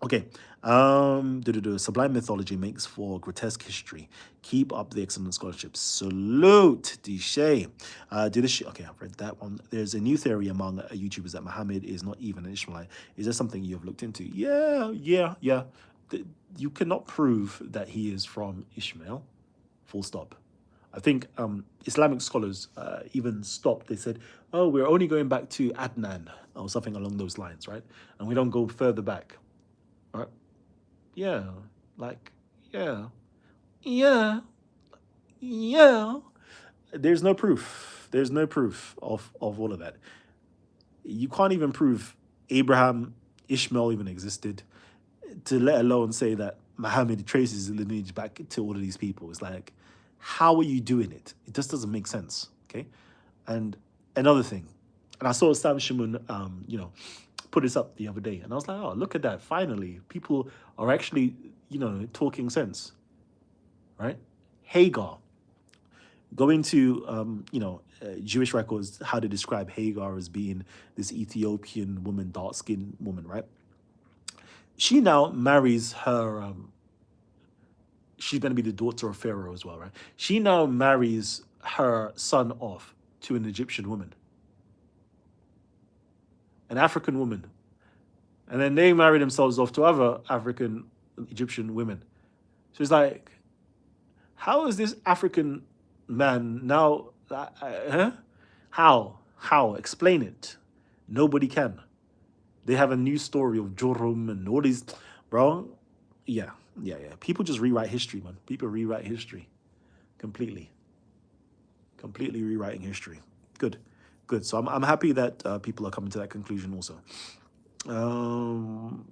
Okay. Sublime mythology makes for grotesque history. Keep up the excellent scholarship. Salute, Dishay. Okay, I've read that one. There's a new theory among YouTubers that Muhammad is not even an Ishmaelite. Is there something you have looked into? Yeah. You cannot prove that he is from Ishmael. Full stop. I think Islamic scholars even stopped. They said, "Oh, we're only going back to Adnan or something along those lines, right? And we don't go further back, right? Yeah, like yeah, yeah, yeah. There's no proof. There's no proof of all of that. You can't even prove Abraham, Ishmael even existed, to let alone say that Muhammad traces his lineage back to all of these people. It's like, how are you doing it? It just doesn't make sense. Okay. And another thing, and I saw Sam Shimon, put this up the other day, and I was like, oh, look at that! Finally, people are actually, talking sense, right? Hagar, going to, Jewish records, how they describe Hagar as being this Ethiopian woman, dark skinned woman, right? She now marries her. She's going to be the daughter of Pharaoh as well, right? She now marries her son off to an Egyptian woman, an African woman, and then they marry themselves off to other African Egyptian women. So it's like, how is this African man now? Huh? How? How? Explain it. Nobody can. They have a new story of Jorum and all these, bro. Yeah, yeah, yeah. People just rewrite history, man. People rewrite history completely, completely rewriting history. Good, good. So I'm happy that people are coming to that conclusion also. Um,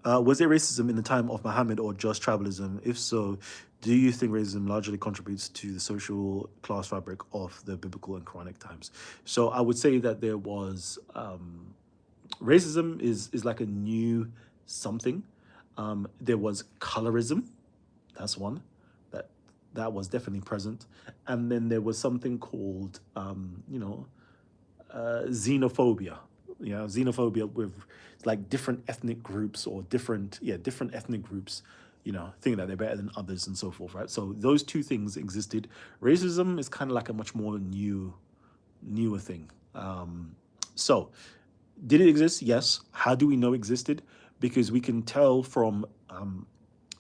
was there racism in the time of Muhammad or just tribalism? If so, do you think racism largely contributes to the social class fabric of the biblical and Quranic times? So I would say that there was racism is like a new something. There was colorism, that's one that was definitely present, and then there was something called xenophobia. Yeah, xenophobia with like different ethnic groups or different ethnic groups, thinking that they're better than others and so forth, right? So those two things existed. Racism is kind of like a much more newer thing. So did it exist? Yes. How do we know it existed? Because we can tell from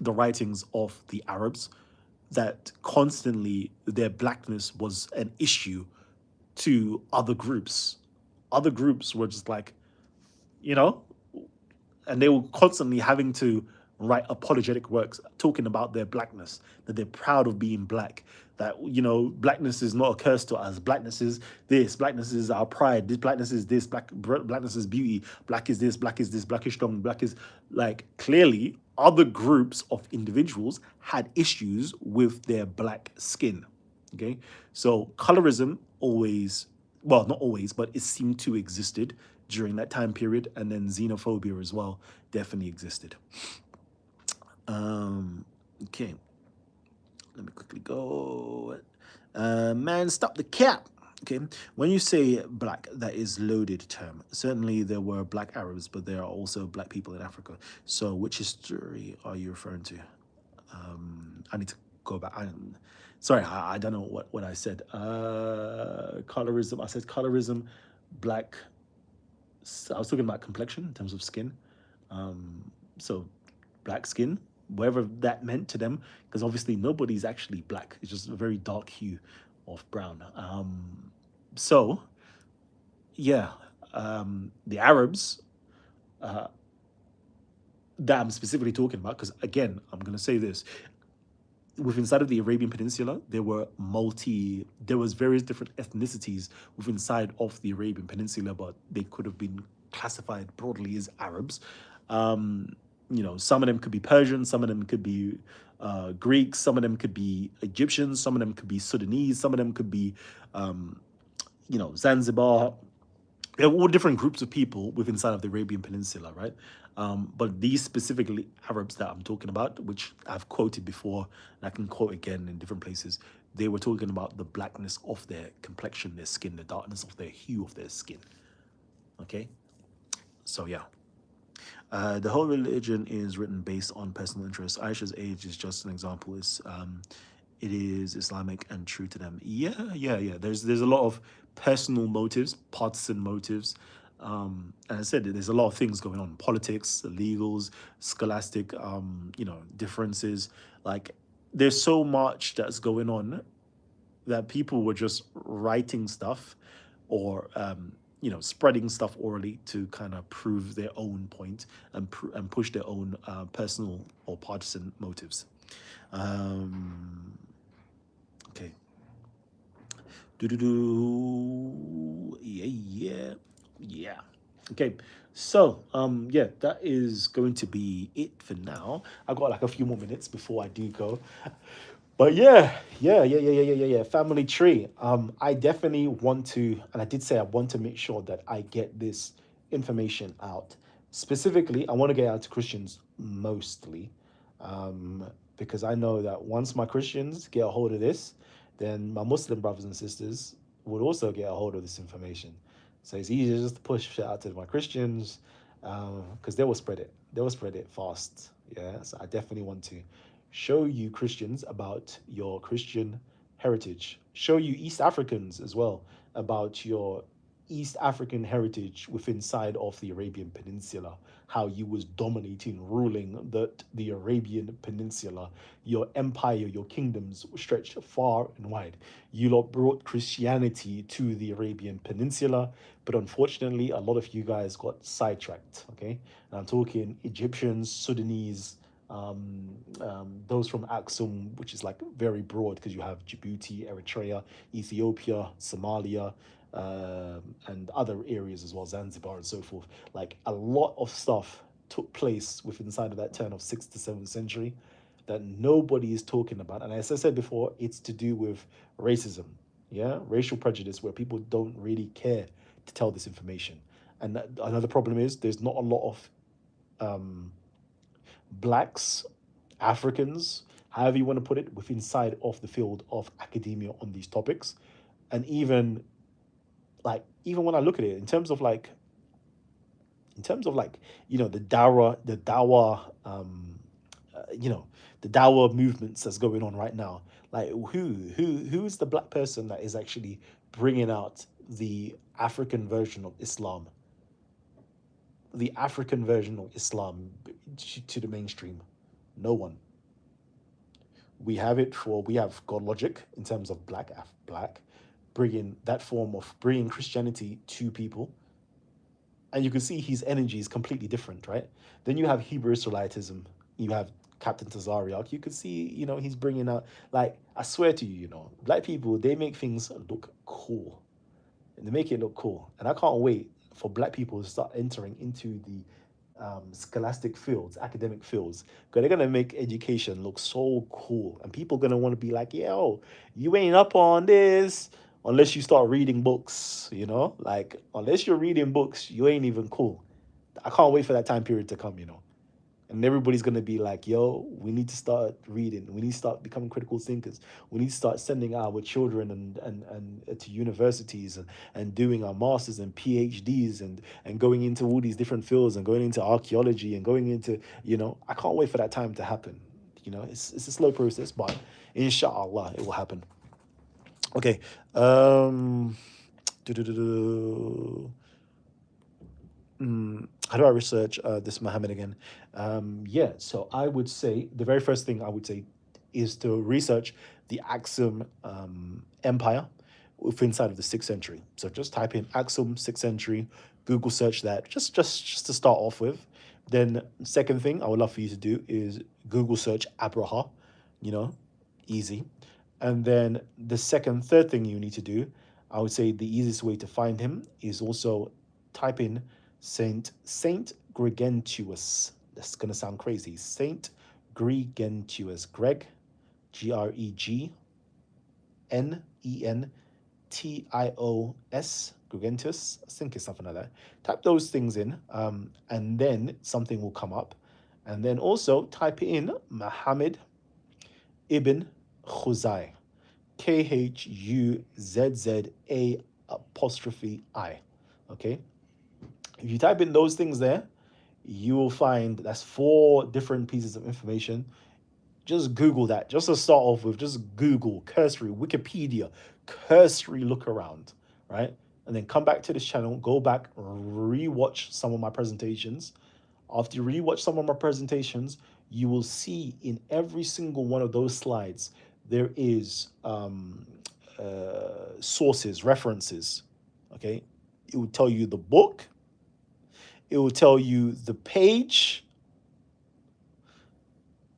the writings of the Arabs that constantly their blackness was an issue to other groups. Other groups were just like, you know, and they were constantly having to write apologetic works talking about their blackness, that they're proud of being black, that, blackness is not a curse to us. Blackness is this, blackness is our pride, this blackness is this, blackness is beauty, black is this, black is this, black is strong, black is like, clearly other groups of individuals had issues with their black skin. Okay. So colorism always, well, not always, but it seemed to existed during that time period, and then xenophobia as well definitely existed. Okay, let me quickly go. Man, stop the cap. Okay, when you say black, that is loaded term. Certainly there were black Arabs, but there are also black people in Africa. So which history are you referring to? I need to go back. Sorry, I don't know what I said. Colorism. I said colorism, black. I was talking about complexion in terms of skin. So black skin, whatever that meant to them, because obviously nobody's actually black. It's just a very dark hue of brown. So yeah, the Arabs that I'm specifically talking about, because again, I'm going to say this. Within inside of the Arabian Peninsula, there was various different ethnicities within inside of the Arabian Peninsula, but they could have been classified broadly as Arabs. Some of them could be Persian, some of them could be Greeks, some of them could be Egyptians, some of them could be Sudanese, some of them could be, Zanzibar. They're all different groups of people within inside of the Arabian Peninsula, right? But these specifically Arabs that I'm talking about, which I've quoted before, and I can quote again in different places, they were talking about the blackness of their complexion, their skin, the darkness of their hue of their skin. Okay? So, yeah. The whole religion is written based on personal interests. Aisha's age is just an example. It is Islamic and true to them. Yeah. There's a lot of personal motives, partisan motives. And I said there's a lot of things going on: politics, legals, scholastic, differences. Like there's so much that's going on that people were just writing stuff or spreading stuff orally to kind of prove their own point and push their own personal or partisan motives. Um, okay. Do do do. Yeah, yeah, yeah. Okay. So, yeah, that is going to be it for now. I got like a few more minutes before I do go. But yeah. Family tree. I definitely want to, and I did say I want to make sure that I get this information out. Specifically, I want to get out to Christians mostly, um, because I know that once my Christians get a hold of this, then my Muslim brothers and sisters would also get a hold of this information. So it's easier just to push it out to my Christians, because they will spread it. They will spread it fast. Yeah, so I definitely want to show you Christians about your Christian heritage. Show you East Africans as well about your East African heritage within side of the Arabian Peninsula, how you was dominating, ruling the Arabian Peninsula. Your empire, your kingdoms stretched far and wide. You lot brought Christianity to the Arabian Peninsula, but unfortunately, a lot of you guys got sidetracked. Okay, and I'm talking Egyptians, Sudanese, those from Aksum, which is like very broad because you have Djibouti, Eritrea, Ethiopia, Somalia, and other areas as well, Zanzibar and so forth. Like a lot of stuff took place within inside of that turn of 6th to 7th century that nobody is talking about. And as I said before, it's to do with racism, yeah, racial prejudice, where people don't really care to tell this information. And another problem is there's not a lot of blacks, Africans, however you want to put it, within side of the field of academia on these topics. And even when I look at it in terms of like the Dawa the Dawa movements that's going on right now. Like who's the black person that is actually bringing out the African version of Islam, the African version of Islam to the mainstream? No one. We have God Logic in terms of black, bringing that form of bringing Christianity to people, and you can see his energy is completely different, right? Then you have Hebrew Israelitism, you have Captain Tazariak. You could see, he's bringing out, like, I swear to you, black people, they make things look cool, and they make it look cool, and I can't wait for black people to start entering into the scholastic fields, academic fields, because they're gonna make education look so cool, and people are gonna want to be like, yo, you ain't up on this unless you start reading books, like unless you're reading books, you ain't even cool. I can't wait for that time period to come. And everybody's gonna be like, yo, we need to start reading. We need to start becoming critical thinkers. We need to start sending our children and to universities and doing our masters and PhDs and going into all these different fields and going into archaeology and going into, I can't wait for that time to happen. It's a slow process, but inshallah it will happen. Okay. Do-do-do-do. How do I research this Muhammad again? Yeah, so I would say the very first thing I would say is to research the Aksum Empire within inside of the 6th century. So just type in Aksum 6th century, Google search that, just to start off with. Then second thing I would love for you to do is Google search Abraha, you know, easy. And then the third thing you need to do, I would say the easiest way to find him is also type in Saint Gregentius. That's gonna sound crazy. Saint Gregentius. Gregentius. Gregentius. I think it's something like that. Type those things in, and then something will come up. And then also type in Muhammad ibn Khuzai. Khuzza'. Okay. If you type in those things there, you will find that's 4 different pieces of information. Just Google that. Just to start off with, just Google, cursory, Wikipedia, cursory look around, right? And then come back to this channel, go back, rewatch some of my presentations. After you rewatch some of my presentations, you will see in every single one of those slides, there is sources, references. Okay, it will tell you the book. It will tell you the page,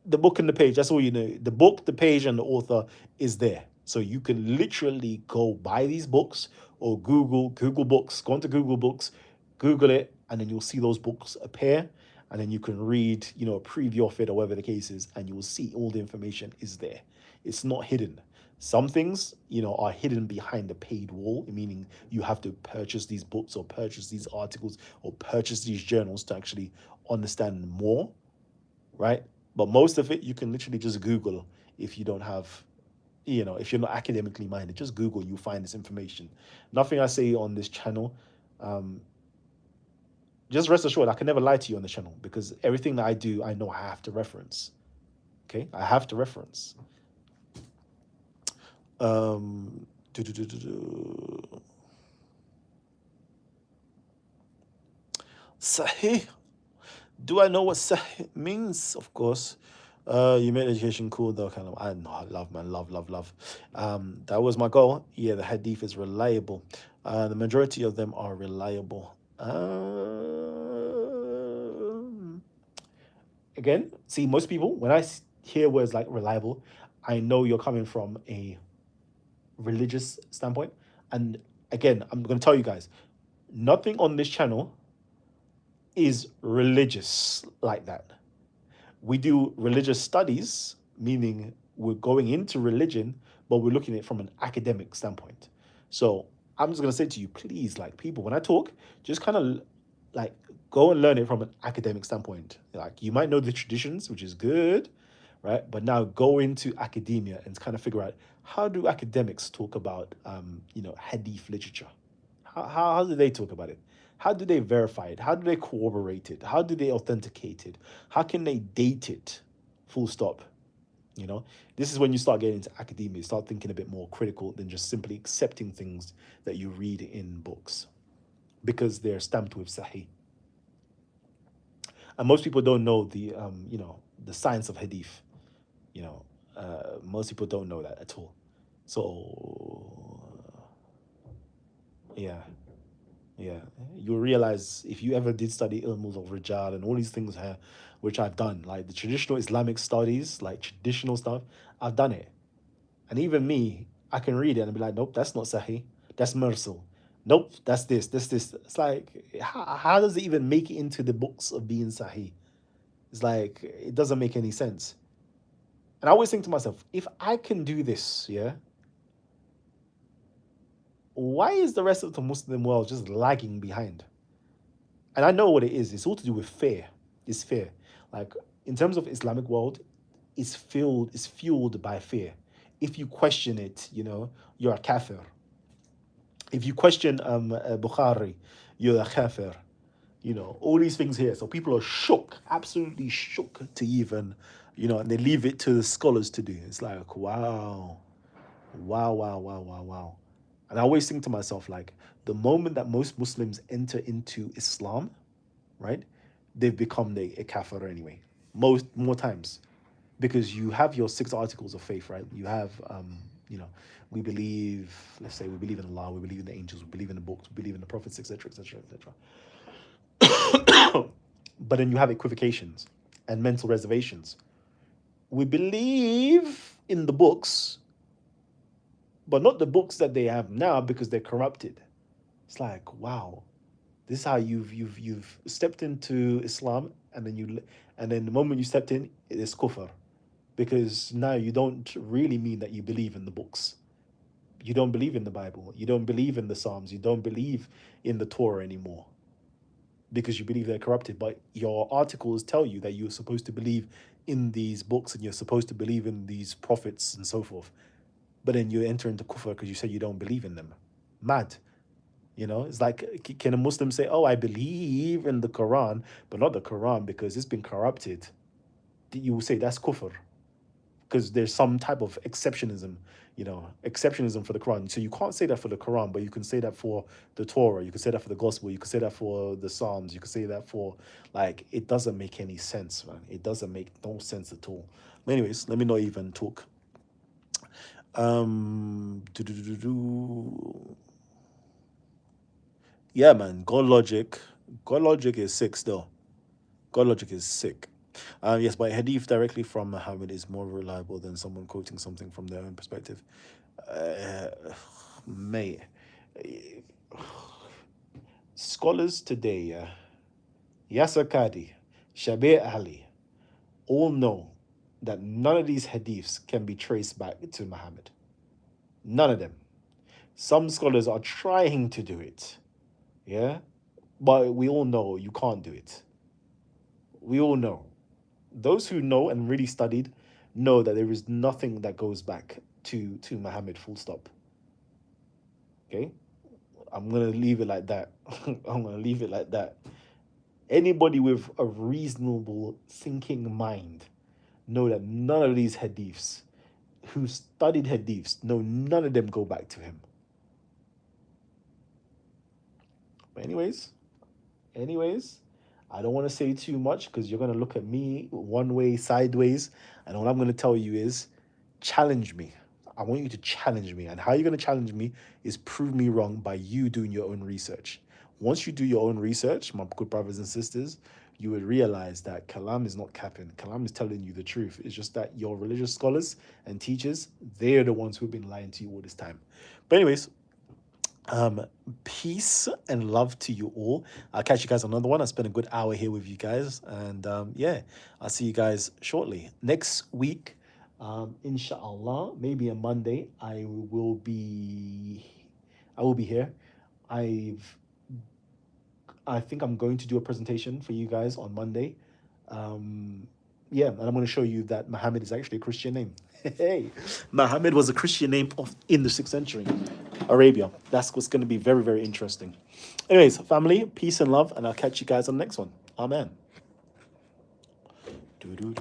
the book and the page. That's all you know. The book, the page, and the author is there. So you can literally go buy these books or Google Books, go into Google Books, Google it, and then you'll see those books appear. And then you can read, a preview of it or whatever the case is, and you will see all the information is there. It's not hidden. Some things, are hidden behind the paid wall, meaning you have to purchase these books or purchase these articles or purchase these journals to actually understand more, right? But most of it you can literally just Google if you don't have, if you're not academically minded, just Google, you'll find this information. Nothing I say on this channel, just rest assured, I can never lie to you on the channel because everything that I do, I know I have to reference. Okay, I have to reference. Sahih. Do I know what sahih means? Of course. You made education cool though, kind of. I know, I love, man, love. That was my goal. Yeah, the hadith is reliable. The majority of them are reliable. Again, see, most people, when I hear words like reliable, I know you're coming from a religious standpoint. And again, I'm going to tell you guys, nothing on this channel is religious like that. We do religious studies, meaning we're going into religion, but we're looking at it from an academic standpoint. So I'm just going to say to you, please, like people, when I talk, just kind of like go and learn it from an academic standpoint. Like you might know the traditions, which is good, right? But now go into academia and kind of figure out how do academics talk about, hadith literature? How do they talk about it? How do they verify it? How do they corroborate it? How do they authenticate it? How can they date it? Full stop. This is when you start getting into academia. You start thinking a bit more critical than just simply accepting things that you read in books because they're stamped with Sahih. And most people don't know the science of hadith. Most people don't know that at all. So yeah, you'll realize if you ever did study ilms of Rijal and all these things here, which I've done, like the traditional Islamic studies, like traditional stuff, I've done it. And even me, I can read it and be like, nope, that's not Sahih, that's Mursal. Nope, that's this. It's like, how does it even make it into the books of being Sahih? It's like, it doesn't make any sense. And I always think to myself, if I can do this, yeah, why is the rest of the Muslim world just lagging behind? And I know what it is. It's all to do with fear. It's fear. Like in terms of Islamic world, it's fueled by fear. If you question it, you're a kafir. If you question Bukhari, you're a kafir. All these things here. So people are shook, absolutely shook to even, and they leave it to the scholars to do. It's like, wow. And I always think to myself, like, the moment that most Muslims enter into Islam, right, they've become a kafir anyway. More times. Because you have your 6 articles of faith, right? You have, we believe, let's say we believe in Allah, we believe in the angels, we believe in the books, we believe in the prophets, etc., etc., etc. But then you have equivocations and mental reservations. We believe in the books, but not the books that they have now because they're corrupted. It's like, wow, this is how you've stepped into Islam, and then the moment you stepped in, it is kufr, because now you don't really mean that you believe in the books. You don't believe in the Bible. You don't believe in the Psalms. You don't believe in the Torah anymore because you believe they're corrupted. But your articles tell you that you're supposed to believe in these books and you're supposed to believe in these prophets and so forth. But then you enter into kufr because you say you don't believe in them. Mad. It's like, can a Muslim say, oh, I believe in the Quran, but not the Quran because it's been corrupted? You will say that's kufr because there's some type of exceptionism for the Quran. So you can't say that for the Quran, but you can say that for the Torah. You can say that for the Gospel. You can say that for the Psalms. You can say that for, like, it doesn't make any sense, man. It doesn't make no sense at all. But anyways, let me not even talk. Yeah, man. God logic is sick still. God logic is sick. Yes, but hadith directly from Muhammad is more reliable than someone quoting something from their own perspective. Uh, Mate, scholars today, Yasser Qadi, Shabir Ali, all know that none of these hadiths can be traced back to Muhammad. None of them. Some scholars are trying to do it, yeah, but we all know you can't do it. We all know. Those who know and really studied know that there is nothing that goes back to Muhammad. Full stop. Okay, I'm gonna leave it like that. I'm gonna leave it like that. Anybody with a reasonable thinking mind know that none of these hadiths, who studied hadiths, know none of them go back to him. But anyways, I don't want to say too much because you're going to look at me one way, sideways. And all I'm going to tell you is challenge me. I want you to challenge me. And how you're going to challenge me is prove me wrong by you doing your own research. Once you do your own research, my good brothers and sisters, you would realize that Kalam is not capping. Kalam is telling you the truth. It's just that your religious scholars and teachers, they're the ones who've been lying to you all this time. But anyways, peace and love to you all. I'll catch you guys on another one. I spent a good hour here with you guys, and yeah, I'll see you guys shortly next week. Inshallah, maybe a Monday, I will be here. I think I'm going to do a presentation for you guys on Monday. Yeah, and I'm going to show you that Muhammad is actually a Christian name. Hey, Muhammad was a Christian name in the 6th century, Arabia. That's what's going to be very, very interesting. Anyways, family, peace and love, and I'll catch you guys on the next one. Amen.